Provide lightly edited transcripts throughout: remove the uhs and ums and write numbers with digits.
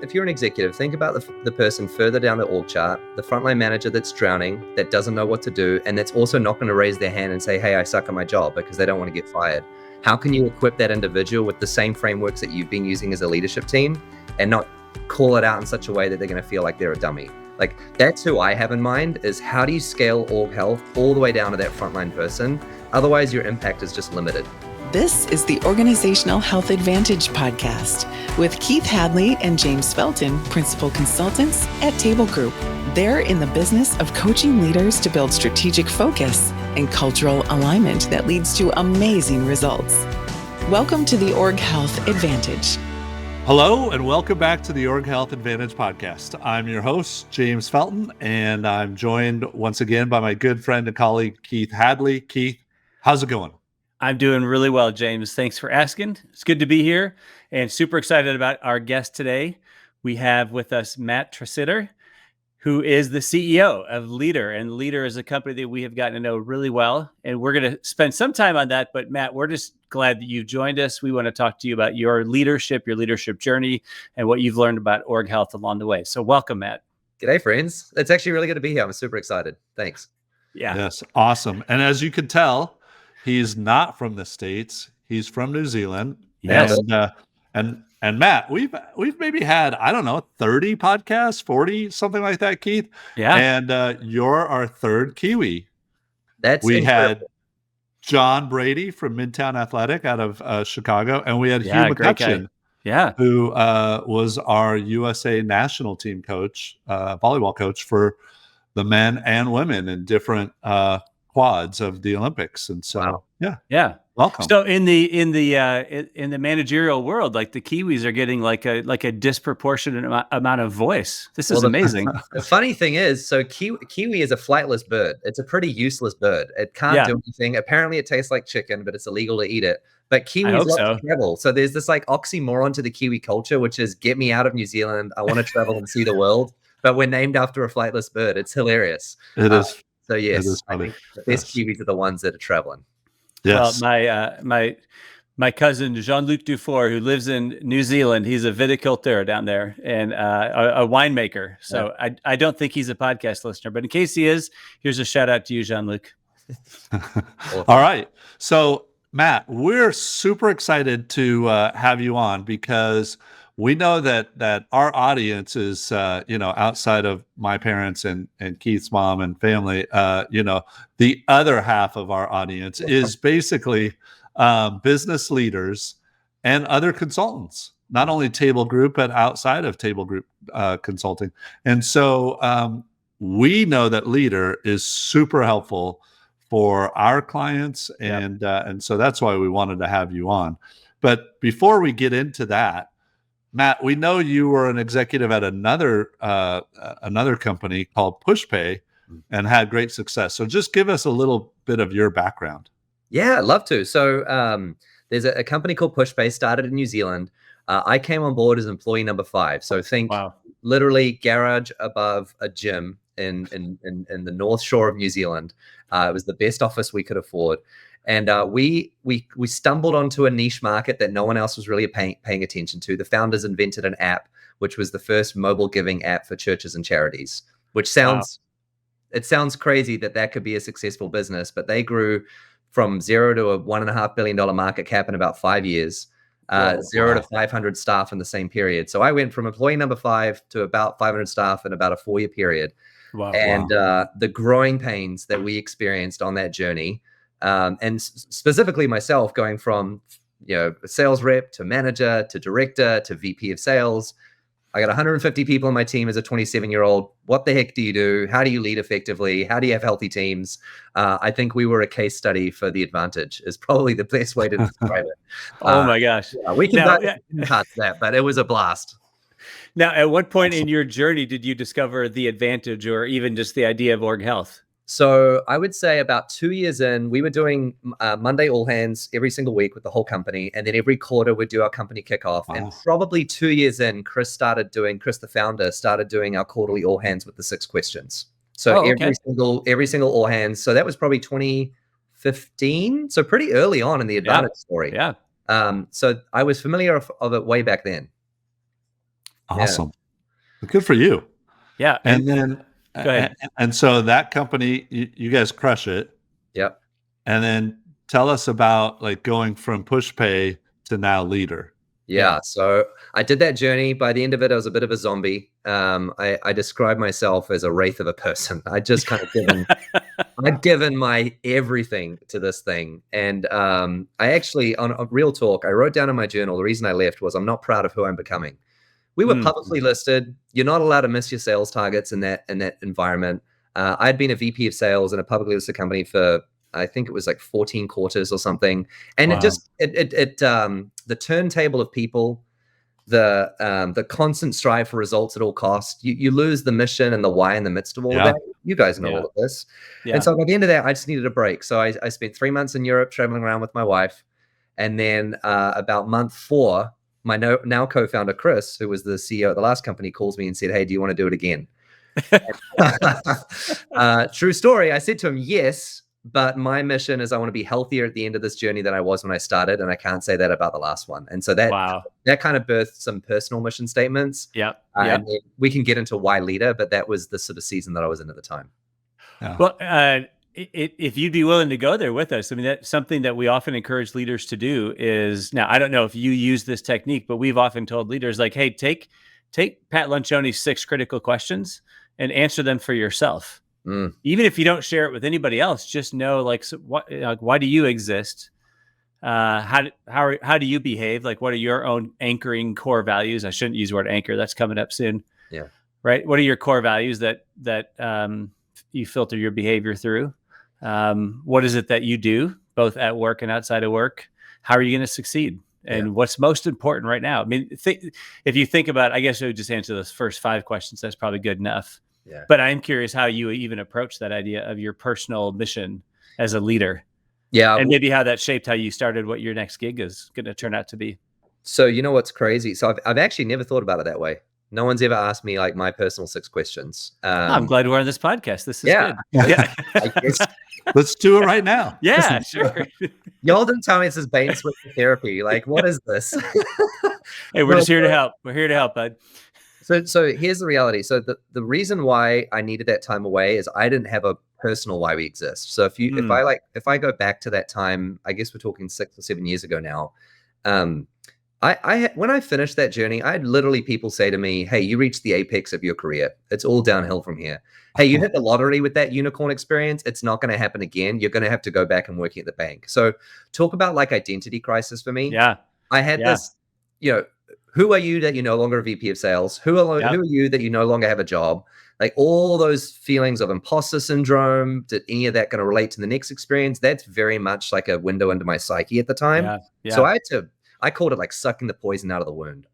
If you're an executive, think about the person further down the org chart, the frontline manager that's drowning, that doesn't know what to do, and that's also not going to raise their hand and say, hey, I suck at my job, because they don't want to get fired. How can you equip that individual with the same frameworks that you've been using as a leadership team and not call it out in such a way that they're going to feel like they're a dummy? Like, that's who I have in mind, is how do you scale org health all the way down to that frontline person? Otherwise, your impact is just limited. This is the Organizational Health Advantage podcast with Keith Hadley and James Felton, principal consultants at Table Group. They're in the business of coaching leaders to build strategic focus and cultural alignment that leads to amazing results. Welcome to the Org Health Advantage. Hello, and welcome back to the Org Health Advantage podcast. I'm your host, James Felton, and I'm joined once again by my good friend and colleague, Keith Hadley. Keith, how's it going? I'm doing really well, James. Thanks for asking. It's good to be here and super excited about our guest today. We have with us Matt Tresidder, who is the CEO of Leadr. And Leadr is a company that we have gotten to know really well. And we're going to spend some time on that. But Matt, we're just glad that you've joined us. We want to talk to you about your leadership journey, and what you've learned about org health along the way. So welcome, Matt. G'day, friends. It's actually really good to be here. I'm super excited. Thanks. Yeah. Yes, awesome. And as you can tell, he's not from the States. He's from New Zealand. Yes. And Matt, we've maybe had, 30 podcasts, 40, something like that, Keith. Yeah. And you're our third Kiwi. We incredible. had John Brady from Midtown Athletic out of Chicago, and we had Hugh great guy. McCutcheon, Yeah. who was our USA national team coach, volleyball coach for the men and women in different quads of the Olympics. And so, yeah, welcome. So in the managerial world, like the Kiwis are getting like a disproportionate amount of voice. This is amazing. The funny thing is, so kiwi is a flightless bird. It's a pretty useless bird. It can't do anything. Apparently, it tastes like chicken, but it's illegal to eat it. But kiwis love to travel. So there's this like oxymoron to the Kiwi culture, which is get me out of New Zealand. I want to travel and see the world. But we're named after a flightless bird. It's hilarious. It is. So yes, I think the best Kiwis are the ones that are traveling. Yes. Well, my cousin Jean-Luc Dufour, who lives in New Zealand, he's a viticulteur down there and a winemaker. So I don't think he's a podcast listener, but in case he is, here's a shout out to you, Jean-Luc. All right. So Matt, we're super excited to have you on because we know that our audience is, outside of my parents and Keith's mom and family, the other half of our audience is basically business leaders and other consultants, not only Table Group, but outside of Table Group consulting. And so we know that Leadr is super helpful for our clients. And so that's why we wanted to have you on. But before we get into that, Matt, we know you were an executive at another company called Pushpay and had great success. So just give us a little bit of your background. Yeah, I'd love to. So there's a company called Pushpay, started in New Zealand. I came on board as employee number 5. So think literally garage above a gym in the North Shore of New Zealand. It was the best office we could afford. And we stumbled onto a niche market that no one else was really paying attention to. The founders invented an app, which was the first mobile giving app for churches and charities, which sounds crazy that could be a successful business, but they grew from 0 to a $1.5 billion market cap in about 5 years, 0 to 500 staff in the same period. So I went from employee number 5 to about 500 staff in about a 4-year period. The growing pains that we experienced on that journey, and specifically myself going from, a sales rep to manager to director to VP of sales. I got 150 people on my team as a 27-year-old. What the heck do you do? How do you lead effectively? How do you have healthy teams? I think we were a case study for the advantage is probably the best way to describe it. Oh my gosh. We can cut that, but it was a blast. Now, at what point in your journey did you discover the advantage or even just the idea of org health? So I would say about 2 years in, we were doing Monday all hands every single week with the whole company. And then every quarter we'd do our company kickoff. Wow. And probably 2 years in, Chris the founder, started doing our quarterly all hands with the 6 questions. So every single all hands. So that was probably 2015. So pretty early on in the advantage story. Yeah. So I was familiar of it way back then. Awesome. Yeah. Good for you. Yeah. And then, go ahead. And so that company, you guys crush it. Yep. And then tell us about like going from Pushpay to now Leadr. Yeah. So I did that journey. By the end of it, I was a bit of a zombie. I describe myself as a wraith of a person. I just kind of I'd given my everything to this thing. And I actually, on a real talk, I wrote down in my journal, the reason I left was I'm not proud of who I'm becoming. We were publicly listed. You're not allowed to miss your sales targets in that environment. I'd been a VP of sales in a publicly listed company for, I think it was like 14 quarters or something. And wow. The turntable of people, the constant strive for results at all costs, you lose the mission and the why in the midst of all of that. You guys know all of this. And so by the end of that, I just needed a break. So I spent 3 months in Europe traveling around with my wife. And then about month 4, my now co-founder, Chris, who was the CEO of the last company, calls me and said, "Hey, do you want to do it again?" True story. I said to him, yes, but my mission is I want to be healthier at the end of this journey than I was when I started. And I can't say that about the last one. And so that kind of birthed some personal mission statements. And we can get into why Leadr, but that was the sort of season that I was in at the time. Well, if you'd be willing to go there with us, I mean, that's something that we often encourage leaders to do is, now, I don't know if you use this technique, but we've often told leaders like, hey, take Pat Lencioni's 6 critical questions and answer them for yourself. Even if you don't share it with anybody else, just know like, why do you exist? How do you behave? Like, what are your own anchoring core values? I shouldn't use the word anchor. That's coming up soon. Yeah. Right. What are your core values that you filter your behavior through? What is it that you do both at work and outside of work? How are you going to succeed? And what's most important right now? I mean, if you think about, I guess I would just answer those first 5 questions. That's probably good enough. Yeah. But I'm curious how you even approach that idea of your personal mission as a leader. Yeah. And maybe how that shaped how you started what your next gig is going to turn out to be. So, you know what's crazy? So I've actually never thought about it that way. No one's ever asked me like my personal 6 questions. I'm glad we're on this podcast. This is good. Yeah. I guess. Let's do it right now. Yeah, sure. Y'all didn't tell me this is bait and switch therapy. Like, what is this? Hey, we're just here to help. We're here to help, bud. So here's the reality. So the reason why I needed that time away is I didn't have a personal why we exist. So if I go back to that time, I guess we're talking 6 or 7 years ago now. When I finished that journey, I had literally people say to me, "Hey, you reached the apex of your career. It's all downhill from here. Hey, you hit the lottery with that unicorn experience. It's not going to happen again. You're going to have to go back and working at the bank." So talk about like identity crisis for me. Yeah. I had this, who are you that you're no longer a VP of sales? Who are you that you no longer have a job? Like all those feelings of imposter syndrome, did any of that going to relate to the next experience? That's very much like a window into my psyche at the time. So I called it like sucking the poison out of the wound.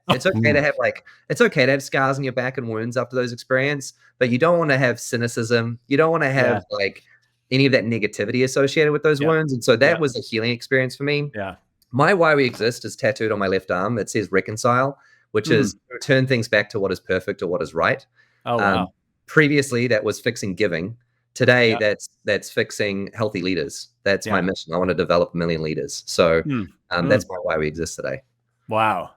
It's okay to have scars on your back and wounds after those experiences, but you don't want to have cynicism. You don't want to have like any of that negativity associated with those wounds. And so that was a healing experience for me. Yeah. My why we exist is tattooed on my left arm. It says reconcile, which is return things back to what is perfect or what is right. Oh, wow. Previously, that was fixing giving. Today, that's fixing healthy leaders. That's my mission. I want to develop 1 million leaders. So that's my why we exist today. Wow.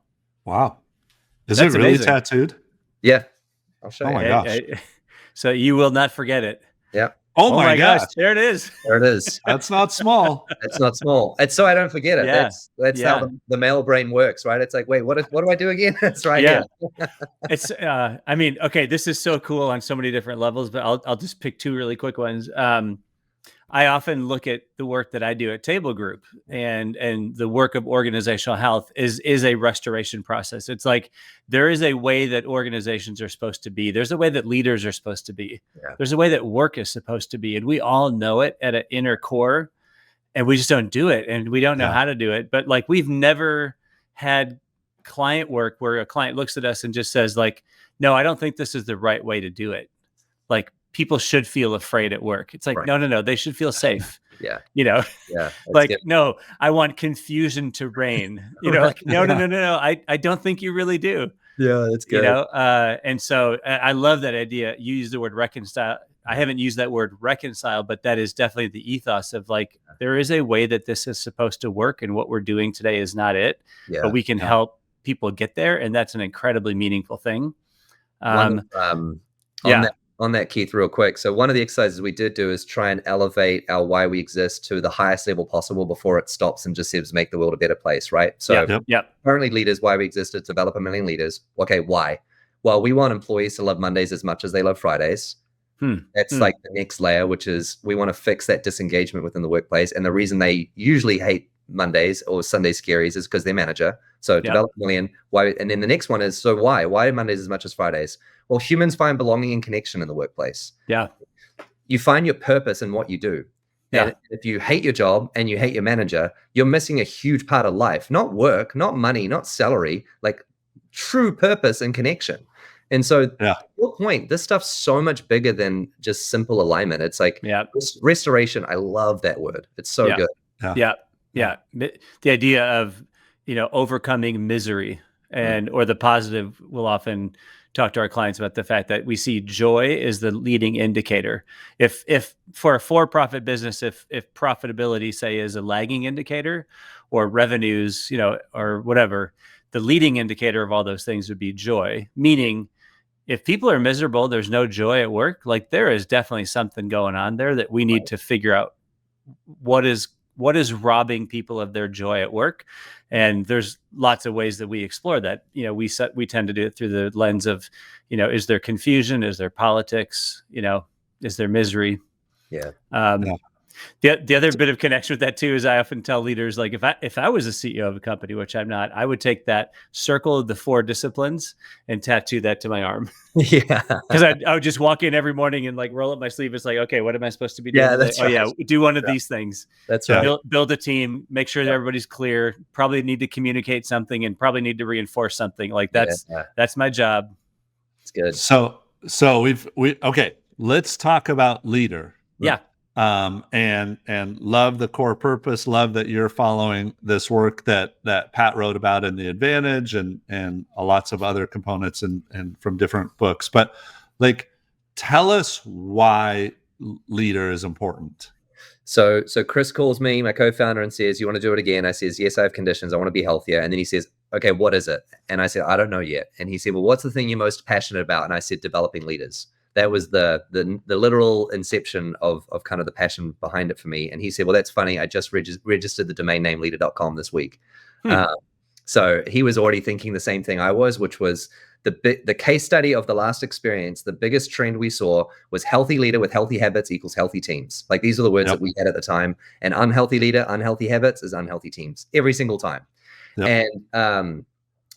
Is it really amazing. Tattooed? Yeah. I'll show you. Oh my gosh. So you will not forget it. Yeah. Oh my gosh. There it is. There it is. That's not small. It's not small. It's so I don't forget it. Yeah. That's how the male brain works, right? It's like, wait, what do I do again? It's right here. It's I mean, okay, this is so cool on so many different levels, but I'll just pick 2 really quick ones. I often look at the work that I do at Table Group, and the work of organizational health is a restoration process. It's like there is a way that organizations are supposed to be. There's a way that leaders are supposed to be. Yeah. There's a way that work is supposed to be. And we all know it at an inner core, and we just don't do it. And we don't know how to do it. But like we've never had client work where a client looks at us and just says like, "No, I don't think this is the right way to do it." Like, people should feel afraid at work. It's like, no, they should feel safe. Like, no, I want confusion to reign. Like, no, I don't think you really do. Yeah, that's good. And so I love that idea. You use the word reconcile. I haven't used that word reconcile, but that is definitely the ethos of like, there is a way that this is supposed to work, and what we're doing today is not it, but we can help people get there, and that's an incredibly meaningful thing. On that, Keith, real quick. So one of the exercises we did do is try and elevate our why we exist to the highest level possible before it stops and just says make the world a better place, right? So currently leaders, why we exist is develop 1 million leaders. Okay, why? Well, we want employees to love Mondays as much as they love Fridays. That's like the next layer, which is we want to fix that disengagement within the workplace. And the reason they usually hate Mondays or Sunday scaries is because their manager. So develop 1 million. Why? And then the next one is, so why? Why Mondays as much as Fridays? Well, humans find belonging and connection in the workplace. Yeah. You find your purpose in what you do. Yeah. And if you hate your job and you hate your manager, you're missing a huge part of life. Not work, not money, not salary, like true purpose and connection. And so to your point, this stuff's so much bigger than just simple alignment. It's like restoration. I love that word. It's so good. Yeah. The idea of, overcoming misery or the positive. We'll often talk to our clients about the fact that we see joy is the leading indicator. If for a for-profit business, if profitability, say, is a lagging indicator, or revenues, or whatever, the leading indicator of all those things would be joy. Meaning, if people are miserable, there's no joy at work. Like, there is definitely something going on there that we need to figure out. What is robbing people of their joy at work? And there's lots of ways that we explore that. We tend to do it through the lens of, is there confusion? Is there politics? Is there misery? The other bit of connection with that too is I often tell leaders, like, if I was a CEO of a company, which I'm not, I would take that circle of the 4 disciplines and tattoo that to my arm. Because I would just walk in every morning and like roll up my sleeve. It's like, okay, what am I supposed to be doing? Do one of these things. That's right. Build a team, make sure that everybody's clear, probably need to communicate something and probably need to reinforce something. Like that's my job. It's good. So okay, let's talk about Leadr. And love the core purpose, love that you're following this work that Pat wrote about in The Advantage and lots of other components and from different books. But like, tell us why Leadr is important. So Chris calls me, my co-founder, and says, "You want to do it again?" I says, "Yes, I have conditions. I want to be healthier." And then he says, "Okay, what is it?" And I said, "I don't know yet." And he said, "Well, what's the thing you're most passionate about?" And I said, "Developing leaders." That was the literal inception of kind of the passion behind it for me. And he said, "Well, that's funny. I just registered the domain name leadr.com this week." So he was already thinking the same thing I was, which was the case study of the last experience. The biggest trend we saw was healthy leader with healthy habits equals healthy teams. Like, these are the words that we had at the time. And unhealthy leader, unhealthy habits is unhealthy teams every single time. And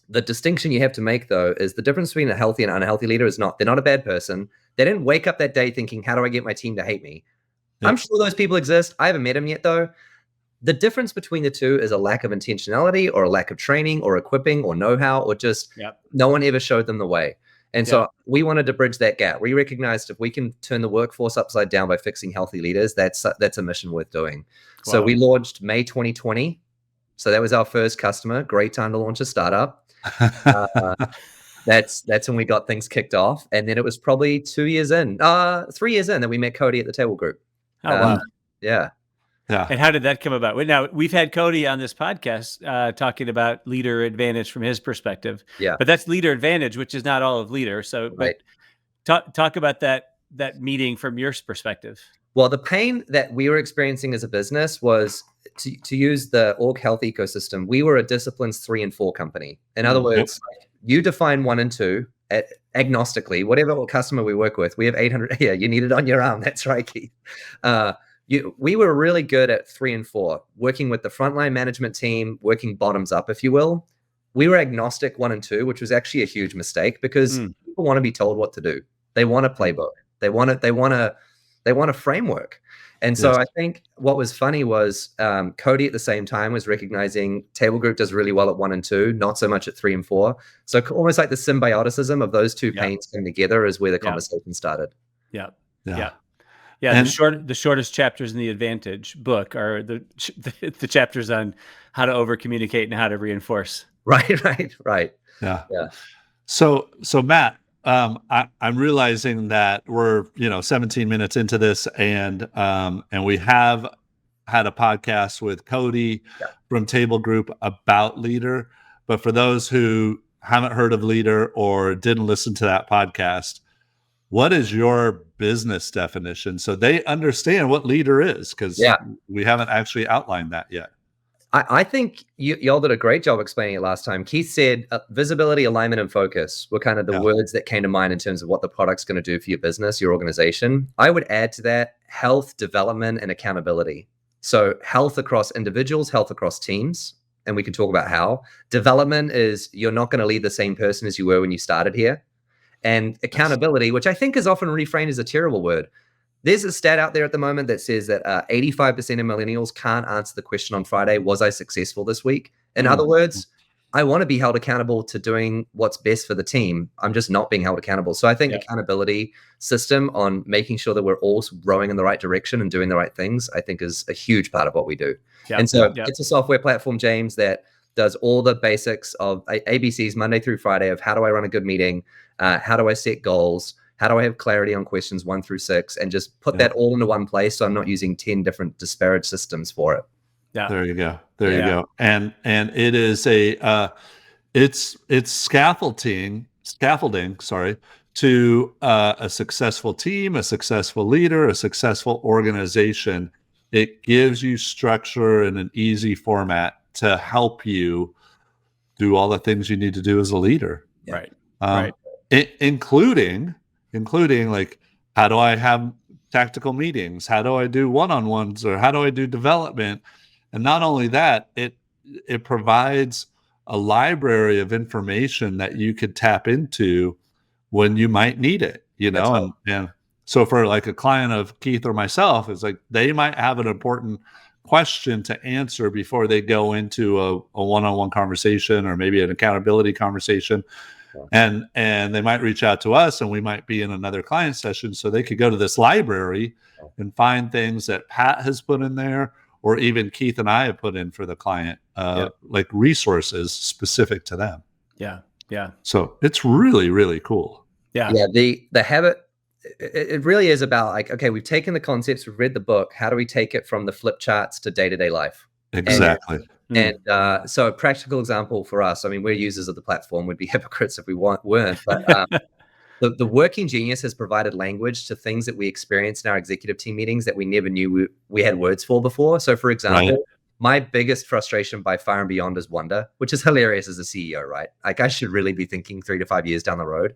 the distinction you have to make, though, is the difference between a healthy and unhealthy leader is they're not a bad person. They didn't wake up that day thinking, how do I get my team to hate me? I'm sure those people exist. I haven't met them yet, though. The difference between the two is a lack of intentionality or a lack of training or equipping or know-how, or just no one ever showed them the way. And so we wanted to bridge that gap. We recognized if we can turn the workforce upside down by fixing healthy leaders, that's a mission worth doing. Wow. So we launched May 2020. So that was our first customer. Great time to launch a startup. That's when we got things kicked off. And then it was probably 3 years in that we met Cody at the Table Group. Oh, wow. Yeah. And how did that come about? Now, we've had Cody on this podcast talking about Leadr Advantage from his perspective. Yeah. But that's Leadr Advantage, which is not all of Leadr. So talk about that meeting from your perspective. Well, the pain that we were experiencing as a business was to use the org health ecosystem. We were a disciplines 3 and 4 company. In other words, you define 1 and 2 agnostically, whatever customer we work with. We have 800. Yeah, you need it on your arm. That's right, Keith. We were really good at 3 and 4, working with the frontline management team, working bottoms up, if you will. We were agnostic 1 and 2, which was actually a huge mistake because people want to be told what to do. They want a playbook. They want a framework. And so I think what was funny was Cody at the same time was recognizing Table Group does really well at 1 and 2, not so much at 3 and 4. So almost like the symbioticism of those two paints coming together is where the conversation started. Yeah. And the shortest chapters in the Advantage book are the chapters on how to over communicate and how to reinforce. Right. Yeah. So Matt, I'm realizing that we're 17 minutes into this, and we have had a podcast with Cody from Table Group about Leadr, But for those who haven't heard of Leadr or didn't listen to that podcast, what is your business definition so they understand what Leadr is? Because we haven't actually outlined that yet. I think y'all did a great job explaining it last time. Keith said visibility, alignment, and focus were kind of the words that came to mind in terms of what the product's going to do for your business, your organization. I would add to that health, development, and accountability. So health across individuals, health across teams, and we can talk about how. Development is you're not going to lead the same person as you were when you started here. And accountability, which I think is often reframed as a terrible word. There's a stat out there at the moment that says that 85% of millennials can't answer the question on Friday, was I successful this week? In other words, I want to be held accountable to doing what's best for the team. I'm just not being held accountable. So I think accountability system on making sure that we're all rowing in the right direction and doing the right things, I think is a huge part of what we do. And so it's a software platform, James, that does all the basics of ABCs Monday through Friday of how do I run a good meeting? How do I set goals? How do I have clarity on questions 1 through 6 and just put that all into one place so I'm not using 10 different disparate systems for it? Yeah. There you go. There you go. And it is it's scaffolding, to a successful team, a successful leader, a successful organization. It gives you structure in an easy format to help you do all the things you need to do as a leader. Right. Including like, how do I have tactical meetings? How do I do one-on-ones, or how do I do development? And not only that, it provides a library of information that you could tap into when you might need it, and so for like a client of Keith or myself, it's like they might have an important question to answer before they go into a one-on-one conversation or maybe an accountability conversation. And they might reach out to us, and we might be in another client session, so they could go to this library and find things that Pat has put in there, or even Keith and I have put in for the client, like resources specific to them. Yeah. So it's really, really cool. Yeah. The habit, it really is about like, okay, we've taken the concepts, we've read the book. How do we take it from the flip charts to day-to-day life? Exactly. And so a practical example for us, I mean, we're users of the platform, would be hypocrites if we weren't, but the Working Genius has provided language to things that we experience in our executive team meetings that we never knew we had words for before. So for example, my biggest frustration by far and beyond is wonder, which is hilarious as a CEO, right? Like I should really be thinking 3 to 5 years down the road,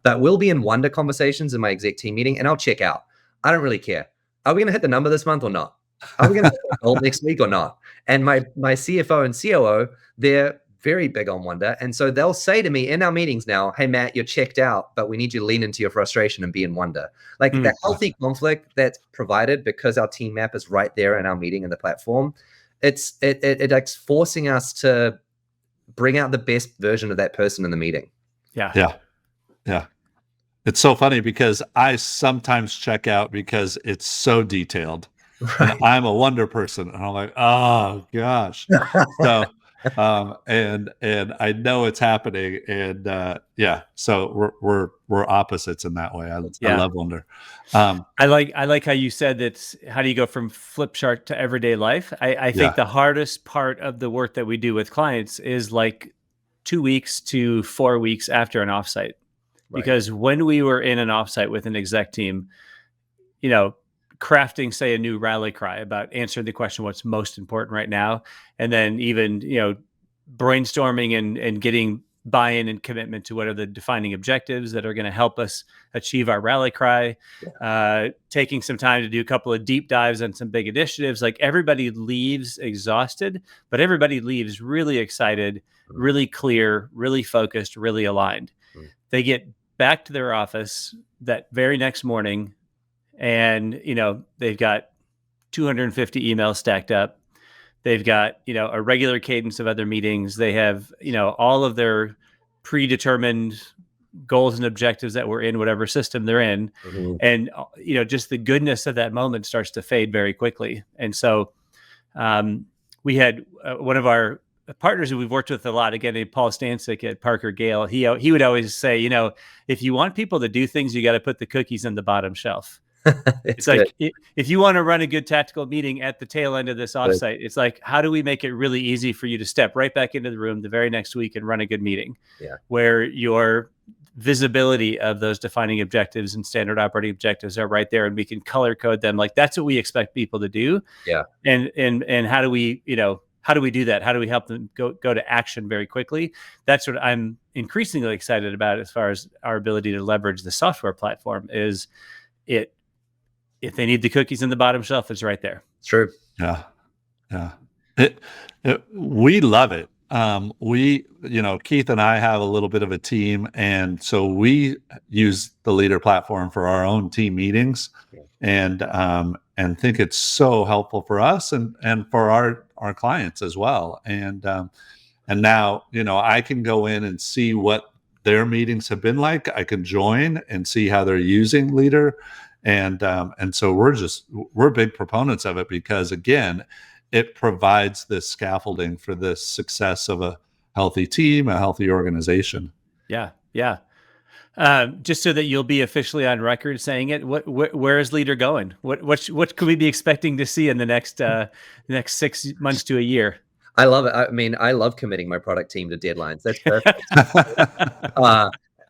but we'll be in wonder conversations in my exec team meeting and I'll check out. I don't really care. Are we going to hit the number this month or not? Are we going to hit the goal next week or not? And my CFO and COO, they're very big on wonder. And so they'll say to me in our meetings now, hey, Matt, you're checked out, but we need you to lean into your frustration and be in wonder. Like the healthy conflict that's provided because our team map is right there in our meeting in the platform. It's forcing us to bring out the best version of that person in the meeting. Yeah. It's so funny because I sometimes check out because it's so detailed. Right. And I'm a wonder person, and I'm like, oh gosh. So, and I know it's happening, and so we're opposites in that way. I love wonder. I like how you said that. How do you go from flip chart to everyday life? I think the hardest part of the work that we do with clients is like 2 weeks to 4 weeks after an offsite, because when we were in an offsite with an exec team, crafting, say, a new rally cry about answering the question, what's most important right now. And then even, brainstorming and getting buy-in and commitment to what are the defining objectives that are going to help us achieve our rally cry, taking some time to do a couple of deep dives on some big initiatives. Like everybody leaves exhausted, but everybody leaves really excited, really clear, really focused, really aligned. They get back to their office that very next morning, and, they've got 250 emails stacked up. They've got, a regular cadence of other meetings. They have, all of their predetermined goals and objectives that were in whatever system they're in. Mm-hmm. And, just the goodness of that moment starts to fade very quickly. And so we had one of our partners who we've worked with a lot, again, named Paul Stancic at Parker Gale. He would always say, if you want people to do things, you got to put the cookies in the bottom shelf. It's like, if you want to run a good tactical meeting at the tail end of this offsite, it's like, how do we make it really easy for you to step right back into the room the very next week and run a good meeting? Yeah. Where your visibility of those defining objectives and standard operating objectives are right there, and we can color code them. Like, that's what we expect people to do. Yeah. And how do we, how do we do that? How do we help them go to action very quickly? That's what I'm increasingly excited about as far as our ability to leverage the software platform. Is it, if they need the cookies in the bottom shelf, it's right there. It's true. Yeah. We love it. Keith and I have a little bit of a team, and so we use the Leadr platform for our own team meetings, and think it's so helpful for us and for our clients as well. And now, I can go in and see what their meetings have been like. I can join and see how they're using Leadr. And so we're big proponents of it, because again, it provides this scaffolding for the success of a healthy team, a healthy organization. Yeah. Just so that you'll be officially on record saying it, where is Leadr going? What could we be expecting to see in the next 6 months to a year? I love it. I mean, I love committing my product team to deadlines. That's perfect.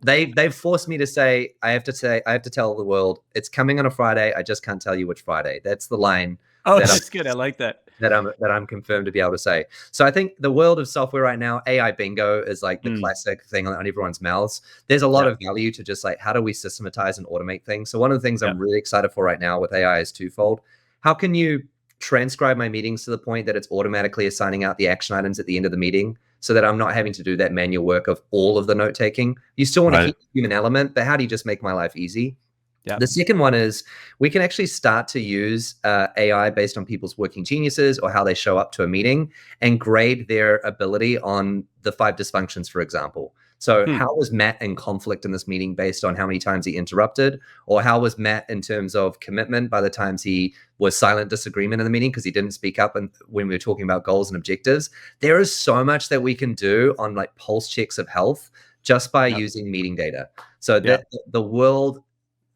They've forced me to say I have to tell the world it's coming on a Friday. I just can't tell you which Friday. That's the line. Oh, that's good. I like that. That I'm confirmed to be able to say. So I think the world of software right now, AI bingo is like the classic thing on everyone's mouths. There's a lot of value to just like, how do we systematize and automate things? So one of the things I'm really excited for right now with AI is twofold. How can you transcribe my meetings to the point that it's automatically assigning out the action items at the end of the meeting, so that I'm not having to do that manual work of all of the note taking? You still want to keep the human element, but how do you just make my life easy? Yeah. The second one is we can actually start to use AI based on people's working geniuses or how they show up to a meeting, and grade their ability on the 5 dysfunctions, for example. So how was Matt in conflict in this meeting based on how many times he interrupted? Or how was Matt in terms of commitment by the times he was silent disagreement in the meeting because he didn't speak up and when we were talking about goals and objectives? There is so much that we can do on like pulse checks of health just by using meeting data. So the world,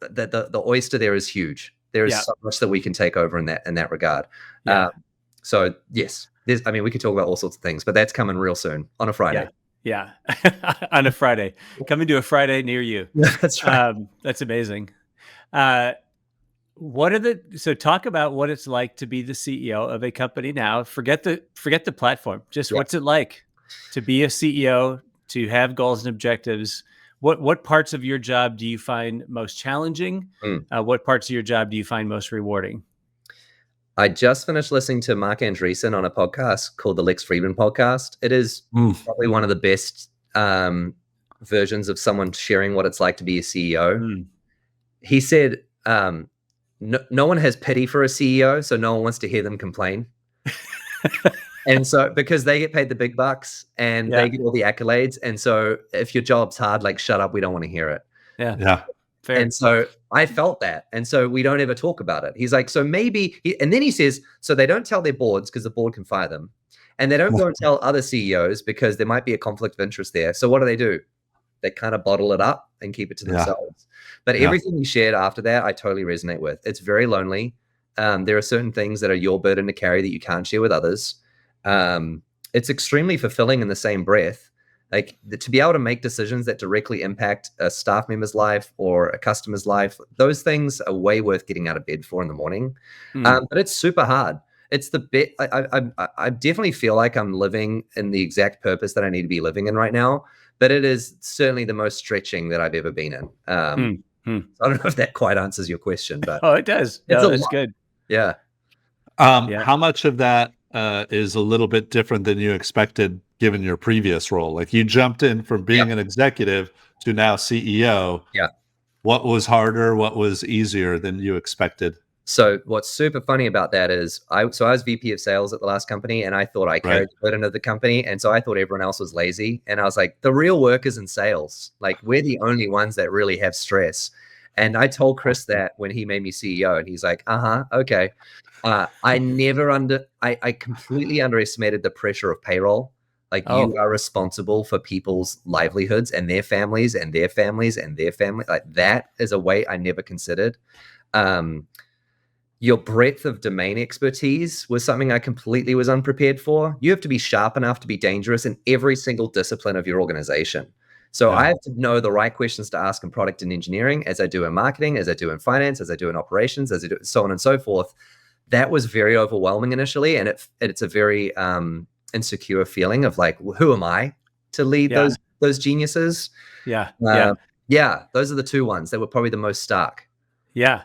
the oyster there is huge. There is so much that we can take over in that regard. So yes, we could talk about all sorts of things, but that's coming real soon on a Friday. Yeah. On a Friday, coming to a Friday near you. That's right. That's amazing. So talk about what it's like to be the CEO of a company now. Forget the platform. Just what's it like to be a CEO, to have goals and objectives? What parts of your job do you find most challenging? What parts of your job do you find most rewarding? I just finished listening to Mark Andreessen on a podcast called the Lex Friedman podcast. It is probably one of the best versions of someone sharing what it's like to be a CEO. He said, no one has pity for a CEO, so no one wants to hear them complain. And so, because they get paid the big bucks and they get all the accolades. And so if your job's hard, like, shut up, we don't want to hear it. Yeah. Fair. And so I felt that. And so we don't ever talk about it. He's like, so maybe, and then he says, so they don't tell their boards because the board can fire them. And they don't go and tell other CEOs because there might be a conflict of interest there. So what do? They kind of bottle it up and keep it to themselves. But everything he shared after that, I totally resonate with. It's very lonely. There are certain things that are your burden to carry that you can't share with others. It's extremely fulfilling in the same breath. Like, to be able to make decisions that directly impact a staff member's life or a customer's life, those things are way worth getting out of bed for in the morning. But it's super hard. It's the bit. I definitely feel like I'm living in the exact purpose that I need to be living in right now. But it is certainly the most stretching that I've ever been in. I don't know if that quite answers your question, but it does. It's good. Yeah. How much of that is a little bit different than you expected, given your previous role? Like, you jumped in from being an executive to now CEO. Yeah. What was harder? What was easier than you expected? So what's super funny about that is I was VP of sales at the last company, and I thought I carried the burden of the company. And so I thought everyone else was lazy. And I was like, the real work is in sales. Like, we're the only ones that really have stress. And I told Chris that when he made me CEO, and he's like, okay. I completely underestimated the pressure of payroll. Like, you are responsible for people's livelihoods and their families and their families and their family. Like, that is a weight I never considered. Your breadth of domain expertise was something I completely was unprepared for. You have to be sharp enough to be dangerous in every single discipline of your organization. So I have to know the right questions to ask in product and engineering, as I do in marketing, as I do in finance, as I do in operations, as I do so on and so forth. That was very overwhelming initially, and it's a very insecure feeling of like, who am I to lead those geniuses? Yeah. Those are the two ones that were probably the most stark. Yeah.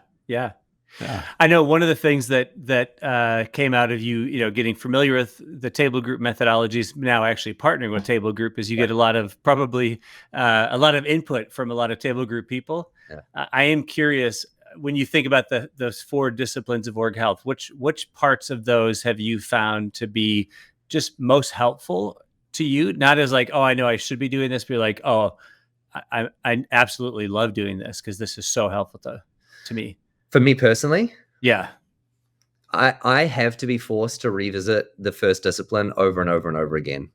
I know one of the things that came out of you getting familiar with the Table Group methodologies, now actually partnering with Table Group, is you get a lot of input from a lot of Table Group people. I am curious, when you think about those 4 disciplines of org health, which parts of those have you found to be just most helpful to you? Not as like, oh, I know I should be doing this, but you're like, oh, I absolutely love doing this because this is so helpful to me. For me personally, I have to be forced to revisit the first discipline over and over and over again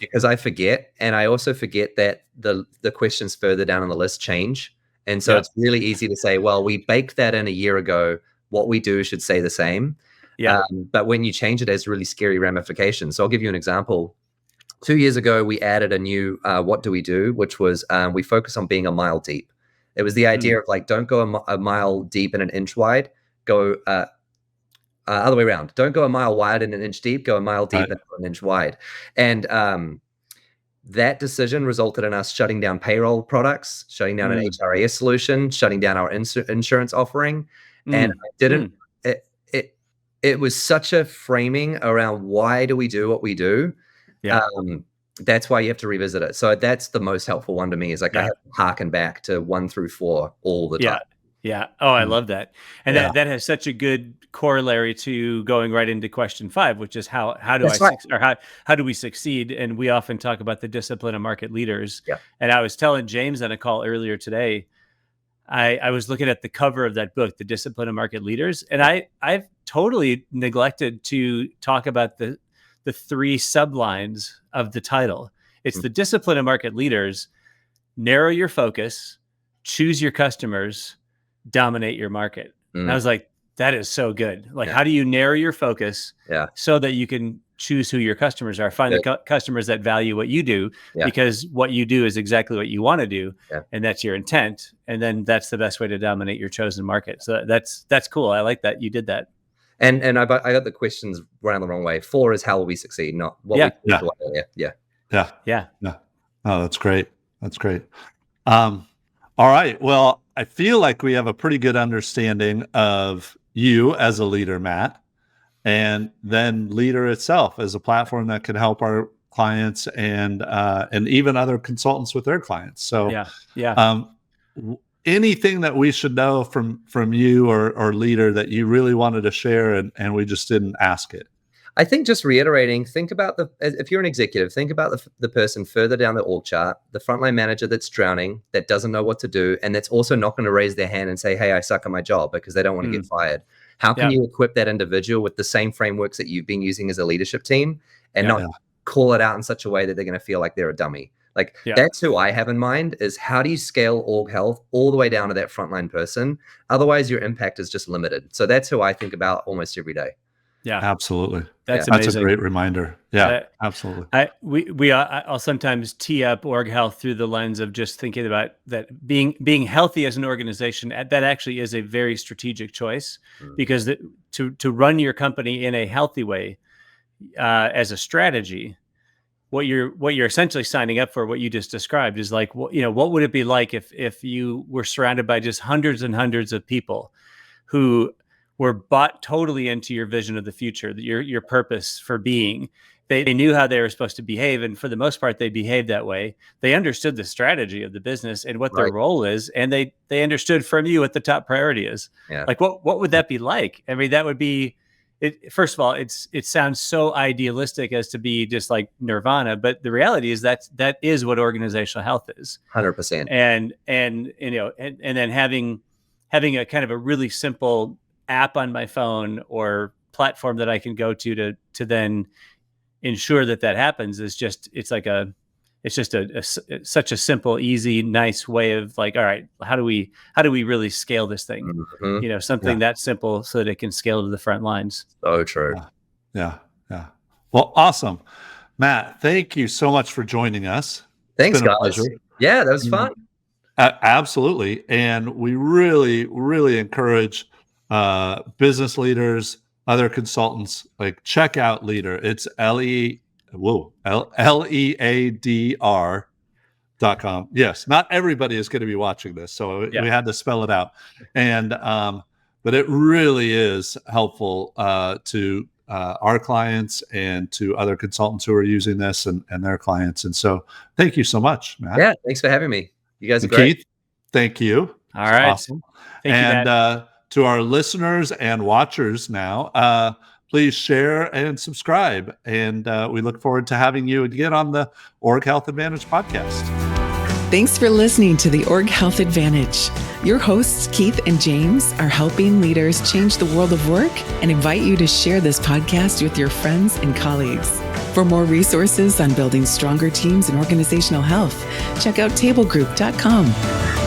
because I forget, and I also forget that the questions further down on the list change, and so it's really easy to say, well, we baked that in a year ago. What we do should stay the same, but when you change it, it has really scary ramifications. So I'll give you an example. 2 years ago, we added a new what do we do, which was we focus on being a mile deep. It was the idea of like, don't go a mile deep and an inch wide, go other way around. Don't go a mile wide and an inch deep, go a mile deep and an inch wide. And that decision resulted in us shutting down payroll products, shutting down an HRIS solution, shutting down our insurance offering. And I didn't, it was such a framing around why do we do what we do? That's why you have to revisit it. So that's the most helpful one to me, is like I have to harken back to 1 through 4 all the time. Yeah. Oh, I love that. And that has such a good corollary to going right into question 5, which is how do we succeed? And we often talk about the discipline of market leaders. Yeah. And I was telling James on a call earlier today, I was looking at the cover of that book, The Discipline of Market Leaders, and I've totally neglected to talk about the 3 sublines of the title. It's the discipline of market leaders: narrow your focus, choose your customers, dominate your market. And I was like, that is so good. Like, how do you narrow your focus so that you can choose who your customers are, find the customers that value what you do, because what you do is exactly what you want to do, and that's your intent. And then that's the best way to dominate your chosen market. So that's cool. I like that you did that. And I got the questions around the wrong way. 4 is how will we succeed, not what we do. Yeah. Oh, that's great. All right. Well, I feel like we have a pretty good understanding of you as a leader, Matt, and then Leadr itself as a platform that can help our clients and even other consultants with their clients. So anything that we should know from you or Leadr that you really wanted to share and we just didn't ask it? I think just reiterating, think about if you're an executive, think about the person further down the org chart, the frontline manager that's drowning, that doesn't know what to do, and that's also not going to raise their hand and say, hey, I suck at my job, because they don't want to get fired. How can you equip that individual with the same frameworks that you've been using as a leadership team and not call it out in such a way that they're going to feel like they're a dummy? Like that's who I have in mind, is how do you scale org health all the way down to that frontline person? Otherwise, your impact is just limited. So that's who I think about almost every day. Yeah, absolutely. That's amazing. That's a great reminder. Yeah, absolutely. I'll sometimes tee up org health through the lens of just thinking about that being healthy as an organization. That actually is a very strategic choice, because to run your company in a healthy way as a strategy, what you're essentially signing up for, what you just described, is like, what would it be like if you were surrounded by just hundreds and hundreds of people who were bought totally into your vision of the future, your purpose for being. They knew how they were supposed to behave, and for the most part, they behaved that way. They understood the strategy of the business and what their role is, and they understood from you what the top priority is. Yeah. Like, what would that be like? I mean, that would be it. First of all, it sounds so idealistic as to be just like nirvana, but the reality is that is what organizational health is. 100%. And then having a kind of a really simple app on my phone or platform that I can go to then ensure that happens is just, it's it's just such a simple, easy, nice way of like, all right, how do we really scale this thing? Mm-hmm. Something that simple so that it can scale to the front lines. So true. Yeah. Well, awesome. Matt, thank you so much for joining us. Thanks, guys. Yeah, that was fun. Absolutely. And we really, really encourage business leaders, other consultants, like check out Leadr. It's Leadr.com. Yes, not everybody is going to be watching this, so we had to spell it out. And but it really is helpful to our clients and to other consultants who are using this and their clients. And so thank you so much, Matt. Yeah, thanks for having me. You guys are great. Keith, thank you. All right. Awesome. Thank you, to our listeners and watchers now, please share and subscribe. And we look forward to having you again on the Org Health Advantage podcast. Thanks for listening to the Org Health Advantage. Your hosts, Keith and James, are helping leaders change the world of work and invite you to share this podcast with your friends and colleagues. For more resources on building stronger teams and organizational health, check out tablegroup.com.